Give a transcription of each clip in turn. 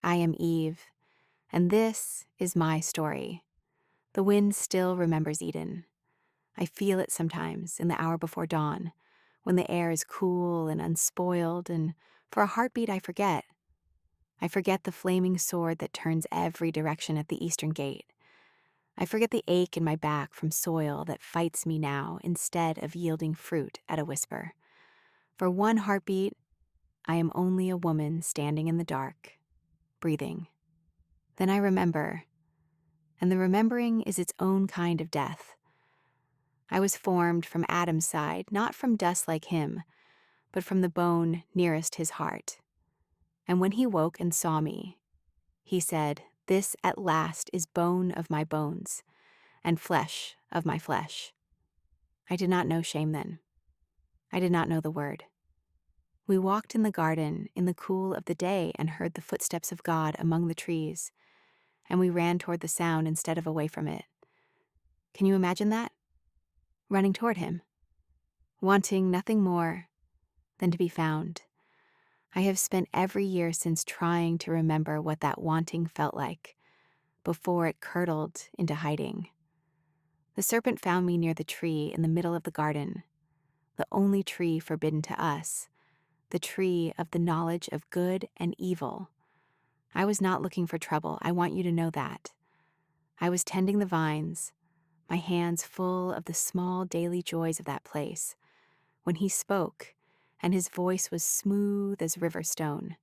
I am Eve, and this is my story. The wind still remembers Eden. I feel it sometimes in the hour before dawn, when the air is cool and unspoiled, and for a heartbeat I forget. I forget the flaming sword that turns every direction at the eastern gate. I forget the ache in my back from soil that fights me now instead of yielding fruit at a whisper. For one heartbeat, I am only a woman standing in the dark, breathing. Then I remember, and the remembering is its own kind of death. I was formed from Adam's side, not from dust like him, but from the bone nearest his heart. And when he woke and saw me, he said, "This at last is bone of my bones, and flesh of my flesh." I did not know shame then. I did not know the word. We walked in the garden in the cool of the day and heard the footsteps of God among the trees, and we ran toward the sound instead of away from it. Can you imagine that? Running toward him, wanting nothing more than to be found. I have spent every year since trying to remember what that wanting felt like before it curdled into hiding. The serpent found me near the tree in the middle of the garden, the only tree forbidden to us, the tree of the knowledge of good and evil. I was not looking for trouble. I want you to know that. I was tending the vines, my hands full of the small daily joys of that place, when he spoke, and his voice was smooth as river stone.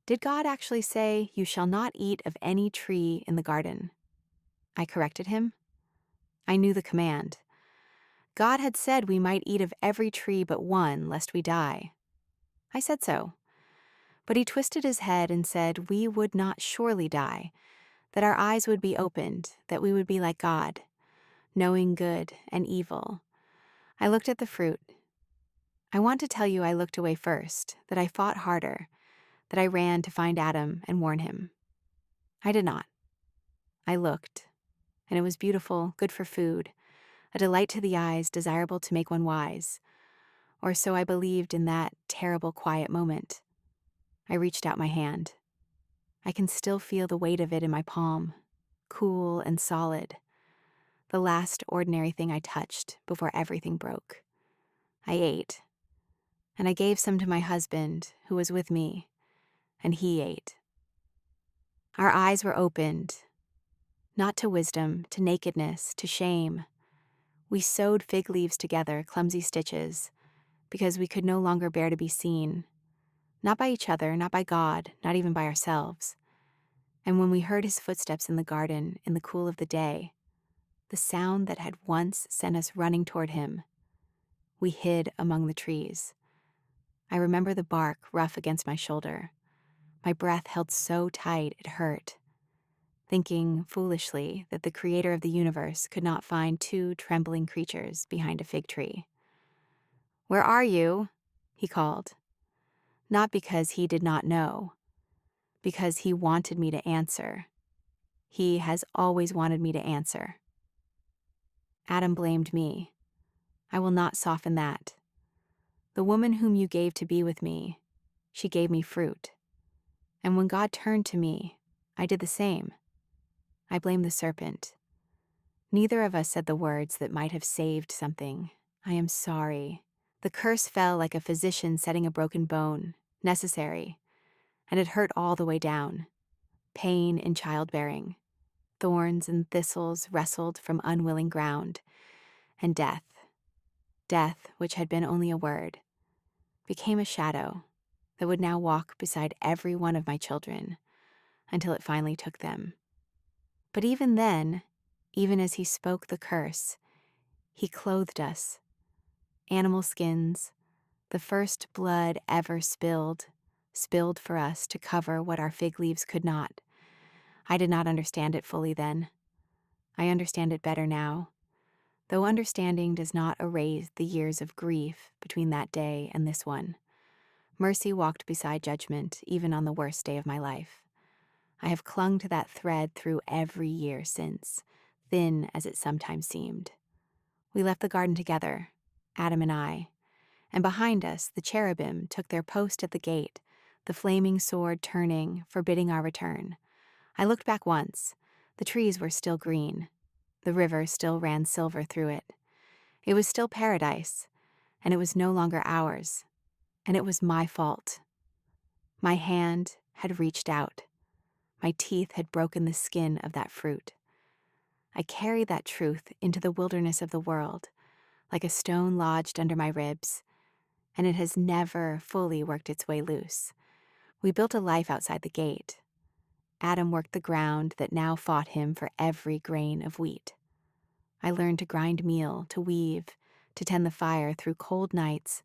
Did God actually say, "You shall not eat of any tree in the garden"? I corrected him. I knew the command. God had said we might eat of every tree but one, lest we die. I said so. But he twisted his head and said we would not surely die, that our eyes would be opened, that we would be like God, knowing good and evil. I looked at the fruit. I want to tell you I looked away first, that I fought harder, that I ran to find Adam and warn him. I did not. I looked, and it was beautiful, good for food, a delight to the eyes, desirable to make one wise. Or so I believed in that terrible quiet moment. I reached out my hand. I can still feel the weight of it in my palm, cool and solid, the last ordinary thing I touched before everything broke. I ate, and I gave some to my husband, who was with me, and he ate. Our eyes were opened, not to wisdom, to nakedness, to shame. We sewed fig leaves together, clumsy stitches, because we could no longer bear to be seen, not by each other, not by God, not even by ourselves. And when we heard his footsteps in the garden in the cool of the day, the sound that had once sent us running toward him, we hid among the trees. I remember the bark rough against my shoulder. My breath held so tight it hurt, thinking foolishly that the creator of the universe could not find two trembling creatures behind a fig tree. "Where are you?" he called. Not because he did not know, because he wanted me to answer. He has always wanted me to answer. Adam blamed me. I will not soften that. The woman whom you gave to be with me, she gave me fruit. And when God turned to me, I did the same. I blame the serpent. Neither of us said the words that might have saved something. I am sorry. The curse fell like a physician setting a broken bone, necessary, and it hurt all the way down. Pain in childbearing. Thorns and thistles wrestled from unwilling ground, and death, which had been only a word, became a shadow that would now walk beside every one of my children until it finally took them. But even then, even as he spoke the curse, he clothed us. Animal skins, the first blood ever spilled for us to cover what our fig leaves could not. I did not understand it fully then. I understand it better now, though understanding does not erase the years of grief between that day and this one. Mercy walked beside judgment even on the worst day of my life. I have clung to that thread through every year since, thin as it sometimes seemed. We left the garden together, Adam and I, and behind us the cherubim took their post at the gate, the flaming sword turning, forbidding our return. I looked back once. The trees were still green. The river still ran silver through it. It was still paradise, and it was no longer ours. And it was my fault. My hand had reached out. My teeth had broken the skin of that fruit. I carried that truth into the wilderness of the world, like a stone lodged under my ribs, and it has never fully worked its way loose. We built a life outside the gate. Adam worked the ground that now fought him for every grain of wheat. I learned to grind meal, to weave, to tend the fire through cold nights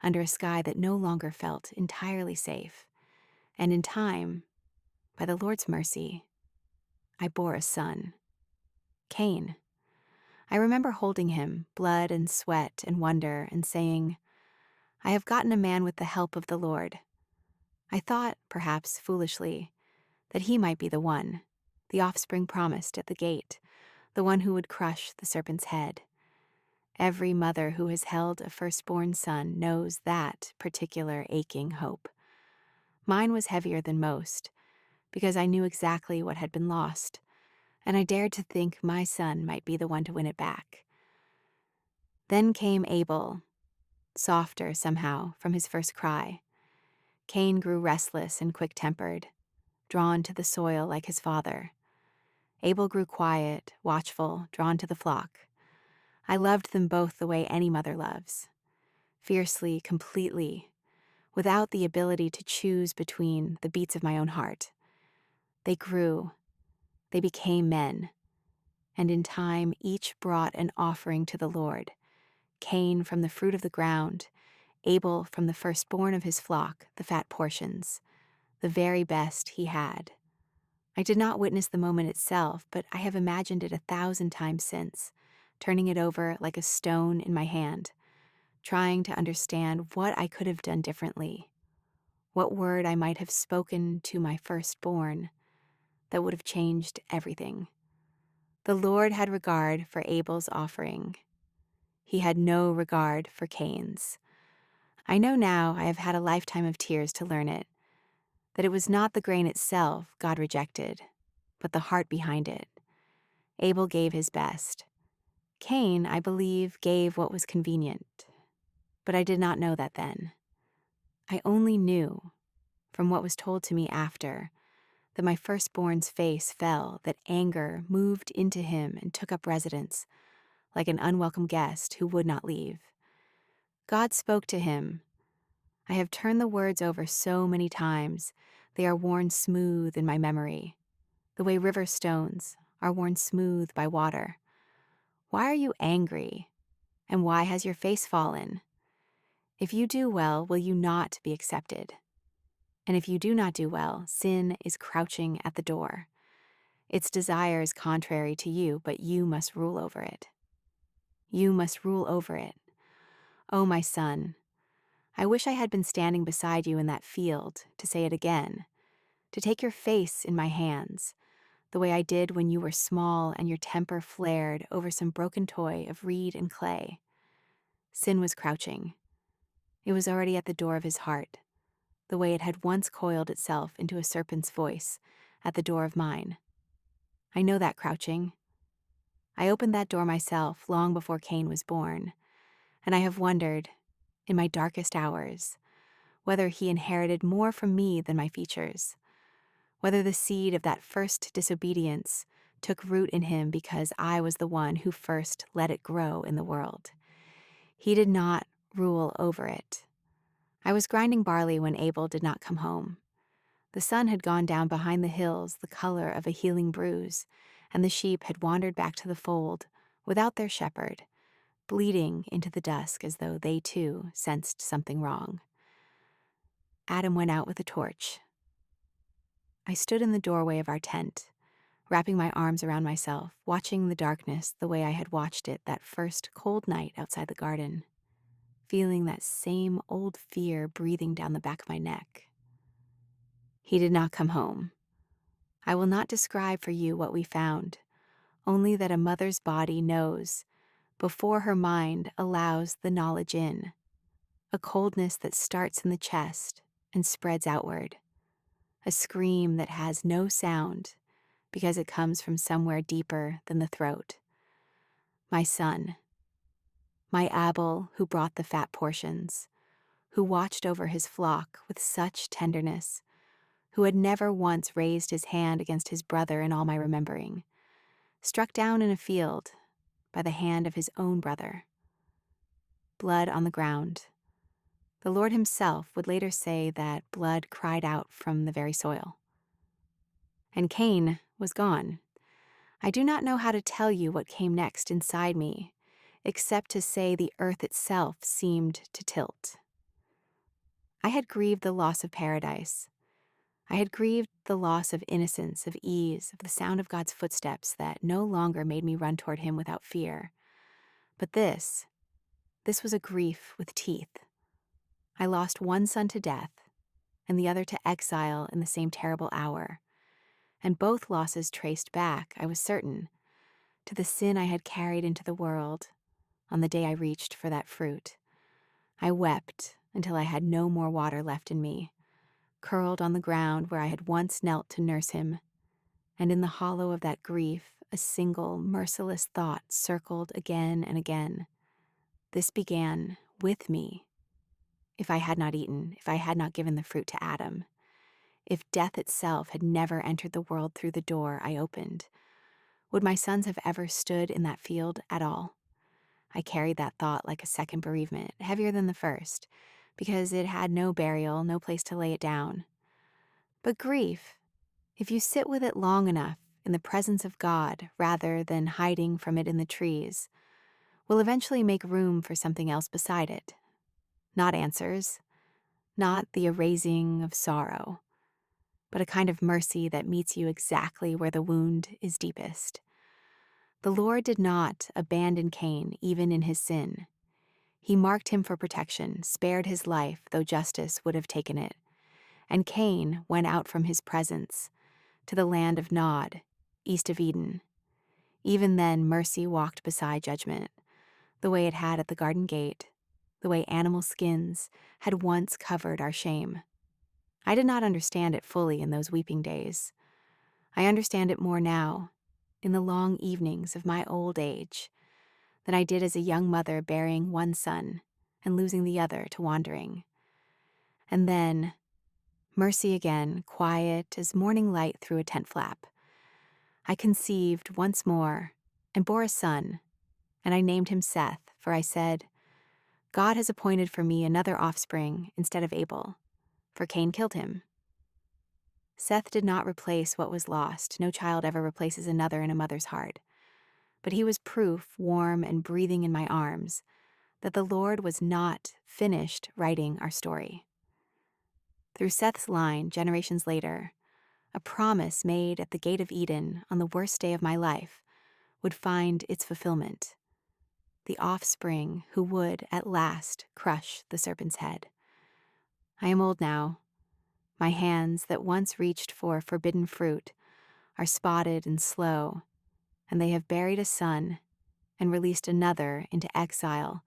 under a sky that no longer felt entirely safe. And in time, by the Lord's mercy, I bore a son, Cain. I remember holding him, blood and sweat and wonder, and saying, I have gotten a man with the help of the Lord. I thought, perhaps foolishly, that he might be the offspring promised at the gate, the one who would crush the serpent's head. Every mother who has held a firstborn son knows that particular aching hope. Mine was heavier than most, because I knew exactly what had been lost, and I dared to think my son might be the one to win it back. Then came Abel, softer somehow from his first cry. Cain grew restless and quick-tempered, drawn to the soil like his father. Abel grew quiet, watchful, drawn to the flock. I loved them both the way any mother loves, fiercely, completely, without the ability to choose between the beats of my own heart. They grew, they became men, and in time each brought an offering to the Lord, Cain from the fruit of the ground, Abel from the firstborn of his flock, the fat portions, the very best he had. I did not witness the moment itself, but I have imagined it 1,000 times since, turning it over like a stone in my hand, trying to understand what I could have done differently, what word I might have spoken to my firstborn that would have changed everything. The Lord had regard for Abel's offering. He had no regard for Cain's. I know now I have had a lifetime of tears to learn it, that it was not the grain itself God rejected, but the heart behind it. Abel gave his best. Cain, I believe, gave what was convenient, but I did not know that then. I only knew, from what was told to me after, that my firstborn's face fell, that anger moved into him and took up residence, like an unwelcome guest who would not leave. God spoke to him. I have turned the words over so many times, they are worn smooth in my memory, the way river stones are worn smooth by water. Why are you angry? And why has your face fallen? If you do well, will you not be accepted? And if you do not do well, sin is crouching at the door. Its desire is contrary to you, but you must rule over it. You must rule over it. Oh, my son, I wish I had been standing beside you in that field to say it again, to take your face in my hands, the way I did when you were small and your temper flared over some broken toy of reed and clay. Sin was crouching. It was already at the door of his heart, the way it had once coiled itself into a serpent's voice at the door of mine. I know that crouching. I opened that door myself long before Cain was born, and I have wondered, in my darkest hours, whether he inherited more from me than my features, whether the seed of that first disobedience took root in him because I was the one who first let it grow in the world. He did not rule over it. I was grinding barley when Abel did not come home. The sun had gone down behind the hills the color of a healing bruise, and the sheep had wandered back to the fold without their shepherd, bleeding into the dusk as though they too sensed something wrong. Adam went out with a torch. I stood in the doorway of our tent, wrapping my arms around myself, watching the darkness the way I had watched it that first cold night outside the garden, feeling that same old fear breathing down the back of my neck. He did not come home. I will not describe for you what we found, only that a mother's body knows before her mind allows the knowledge in, a coldness that starts in the chest and spreads outward, a scream that has no sound because it comes from somewhere deeper than the throat. My son, my Abel who brought the fat portions, who watched over his flock with such tenderness, who had never once raised his hand against his brother in all my remembering, struck down in a field by the hand of his own brother. Blood on the ground. The Lord himself would later say that blood cried out from the very soil. And Cain was gone. I do not know how to tell you what came next inside me, except to say the earth itself seemed to tilt. I had grieved the loss of paradise. I had grieved the loss of innocence, of ease, of the sound of God's footsteps that no longer made me run toward him without fear. But this was a grief with teeth. I lost one son to death, and the other to exile in the same terrible hour. And both losses traced back, I was certain, to the sin I had carried into the world on the day I reached for that fruit. I wept until I had no more water left in me, curled on the ground where I had once knelt to nurse him, and in the hollow of that grief, a single, merciless thought circled again and again. This began with me. If I had not eaten, if I had not given the fruit to Adam, if death itself had never entered the world through the door I opened, would my sons have ever stood in that field at all? I carried that thought like a second bereavement, heavier than the first, because it had no burial, no place to lay it down. But grief, if you sit with it long enough in the presence of God rather than hiding from it in the trees, will eventually make room for something else beside it. Not answers, not the erasing of sorrow, but a kind of mercy that meets you exactly where the wound is deepest. The Lord did not abandon Cain even in his sin. He marked him for protection, spared his life, though justice would have taken it. And Cain went out from his presence to the land of Nod, east of Eden. Even then, mercy walked beside judgment, the way it had at the garden gate, the way animal skins had once covered our shame. I did not understand it fully in those weeping days. I understand it more now, in the long evenings of my old age, than I did as a young mother burying one son and losing the other to wandering. And then, mercy again, quiet as morning light through a tent flap. I conceived once more and bore a son, and I named him Seth, for I said, God has appointed for me another offspring instead of Abel, for Cain killed him. Seth did not replace what was lost. No child ever replaces another in a mother's heart. But he was proof, warm and breathing in my arms, that the Lord was not finished writing our story. Through Seth's line, generations later, a promise made at the gate of Eden on the worst day of my life would find its fulfillment. The offspring who would, at last, crush the serpent's head. I am old now. My hands that once reached for forbidden fruit are spotted and slow, and they have buried a son and released another into exile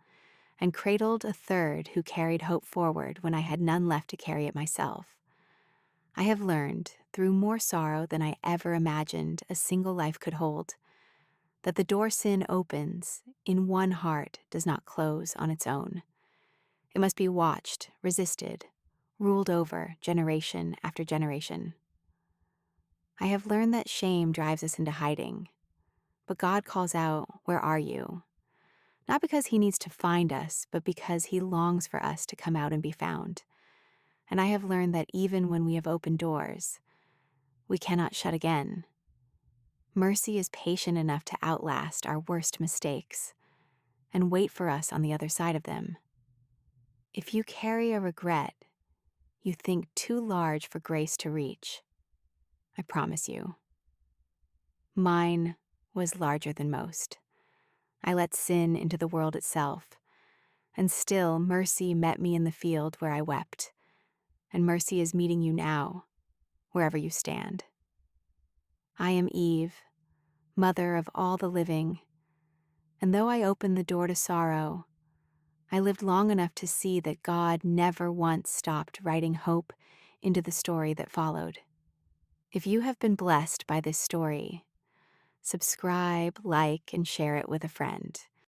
and cradled a third who carried hope forward when I had none left to carry it myself. I have learned, through more sorrow than I ever imagined a single life could hold, that the door sin opens in one heart does not close on its own. It must be watched, resisted, ruled over generation after generation. I have learned that shame drives us into hiding, but God calls out, "Where are you?" Not because he needs to find us, but because he longs for us to come out and be found. And I have learned that even when we have opened doors, we cannot shut again. Mercy is patient enough to outlast our worst mistakes and wait for us on the other side of them. If you carry a regret you think too large for grace to reach, I promise you, mine was larger than most. I let sin into the world itself, and still mercy met me in the field where I wept, and mercy is meeting you now, wherever you stand. I am Eve, mother of all the living, and though I open the door to sorrow, I lived long enough to see that God never once stopped writing hope into the story that followed. If you have been blessed by this story, subscribe, like, and share it with a friend.